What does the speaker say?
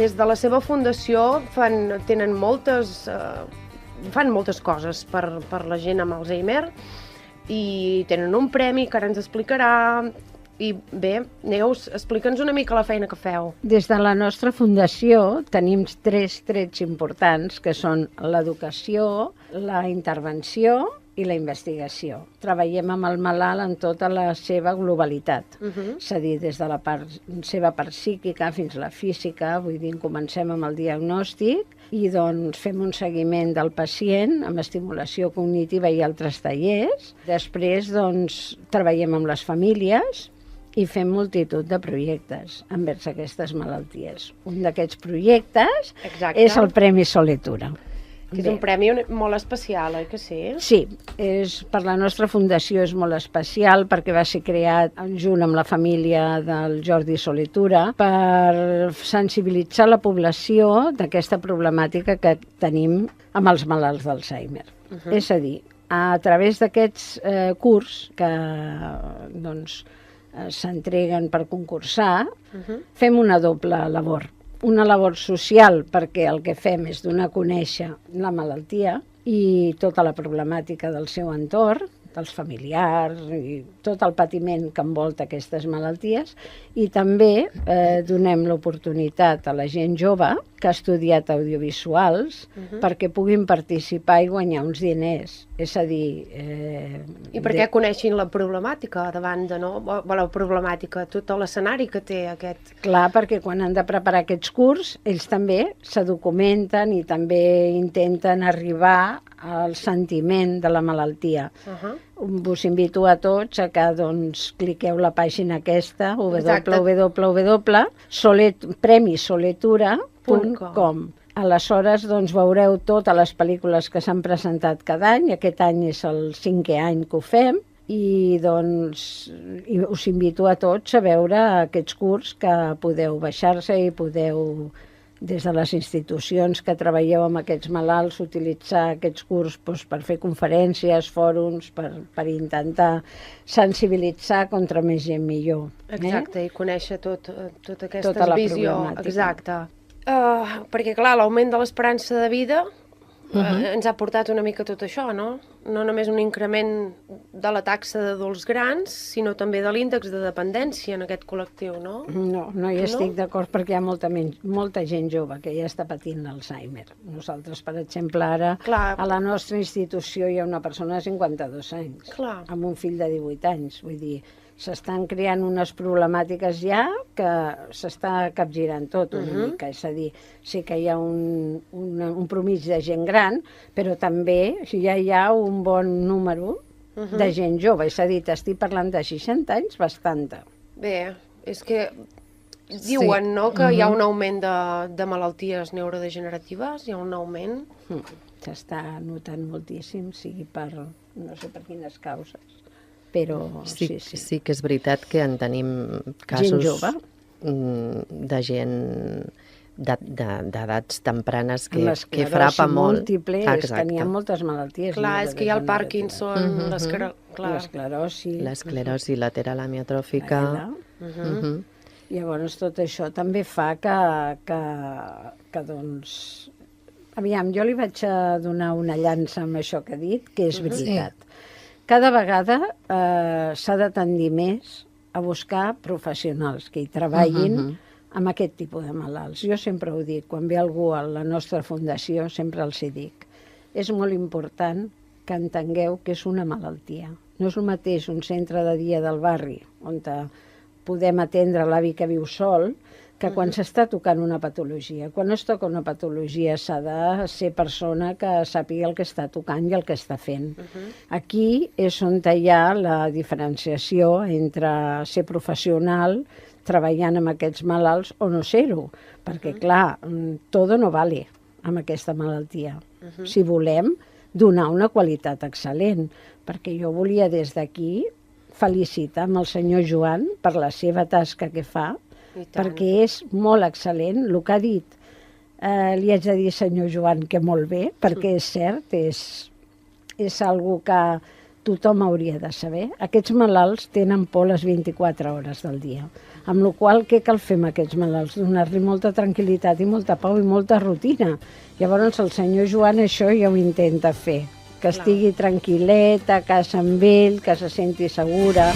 Des de la seva fundació fan moltes coses per la gent amb Alzheimer i tenen un premi que ara ens explicarà. I bé, Neus, explica'ns una mica la feina que feu. Des de la nostra fundació tenim 3 trets importants, que són l'educació, la intervenció i la investigació. Treballem amb el malalt en tota la seva globalitat, és a dir, des de la seva part psíquica fins a la física, vull dir, comencem amb el diagnòstic i doncs fem un seguiment del pacient amb estimulació cognitiva i altres tallers. Després doncs treballem amb les famílies i fem multitud de projectes envers aquestes malalties. Un d'aquests projectes és el Premi Soletura. És un premi molt especial, oi que sí? Sí, per la nostra fundació és molt especial perquè va ser creat junt amb la família del Jordi Soletura per sensibilitzar la població d'aquesta problemàtica que tenim amb els malalts d'Alzheimer. És a dir, a través d'aquests curs que s'entreguen per concursar, fem una doble labor. Una labor social, perquè el que fem és donar a conèixer la malaltia i tota la problemàtica del seu entorn, dels familiars i tot el patiment que envolta aquestes malalties, i també donem l'oportunitat a la gent jove que ha estudiat audiovisuals perquè puguin participar i guanyar uns diners. És a dir... I perquè coneixin la problemàtica davant de, no? La problemàtica, tot l'escenari que té aquest... Clar, perquè quan han de preparar aquests curs, ells també se documenten i també intenten arribar al sentiment de la malaltia. Us invito a tots a que cliqueu la pàgina aquesta, www.premisoletura.com. Aleshores veureu totes les pel·lícules que s'han presentat cada any. Aquest any és el 5è any que ho fem i us invito a tots a veure aquests curs que podeu baixar-se i podeu, des de les institucions que treballeu amb aquests malalts, utilitzar aquests curs per fer conferències, fòrums, per intentar sensibilitzar contra més gent millor. Exacte, i conèixer tota aquesta visió. Exacte. Perquè, clar, l'augment de l'esperança de vida ens ha portat una mica tot això, no? No només un increment de la taxa d'adults grans, sinó també de l'índex de dependència en aquest col·lectiu, no? No hi estic d'acord perquè hi ha molta gent jove que ja està patint l'Alzheimer. Nosaltres, per exemple, ara a la nostra institució hi ha una persona de 52 anys, amb un fill de 18 anys, vull dir, s'estan creant unes problemàtiques ja que s'està capgirant tot una mica, és a dir, sí que hi ha un promís de gent gran, però també ja hi ha un bon número de gent jove, és a dir, t'estic parlant de 60 anys, bastanta. Bé, és que diuen, no?, que hi ha un augment de malalties neurodegeneratives, hi ha un augment. S'està notant moltíssim, sigui per, no sé per quines causes. Però sí que és veritat que en tenim casos de gent d'edats tempranes que frapa molt. Múltiple, és que n'hi ha moltes malalties. Clar, és que hi ha el Parkinson, l'esclerosi lateral amiòtrofica. Llavors tot això també fa que doncs... Aviam, jo li vaig donar una llança amb això que ha dit, que és veritat. Cada vegada s'ha de tendir més a buscar professionals que hi treballin amb aquest tipus de malalts. Jo sempre ho dic, quan ve algú a la nostra fundació, sempre els hi dic. És molt important que entengueu que és una malaltia. No és el mateix un centre de dia del barri, on podem atendre l'avi que viu sol, que quan s'està tocant una patologia. Quan es toca una patologia s'ha de ser persona que sàpiga el que està tocant i el que està fent. Aquí és on hi ha la diferenciació entre ser professional, treballant amb aquests malalts, o no ser-ho. Perquè, clar, tot no vale amb aquesta malaltia. Si volem donar una qualitat excel·lent. Perquè jo volia des d'aquí felicitar amb el senyor Joan per la seva tasca que fa, perquè és molt excel·lent el que ha dit. Li haig de dir, senyor Joan, que molt bé, perquè és cert, és algo que tothom hauria de saber. Aquests malalts tenen por les 24 hores del dia, amb la qual cosa què cal fer amb aquests malalts? Donar-li molta tranquil·litat i molta pau i molta rutina. Llavors el senyor Joan això ja ho intenta fer, que estigui tranquil·let, a casa amb ell, que se senti segura.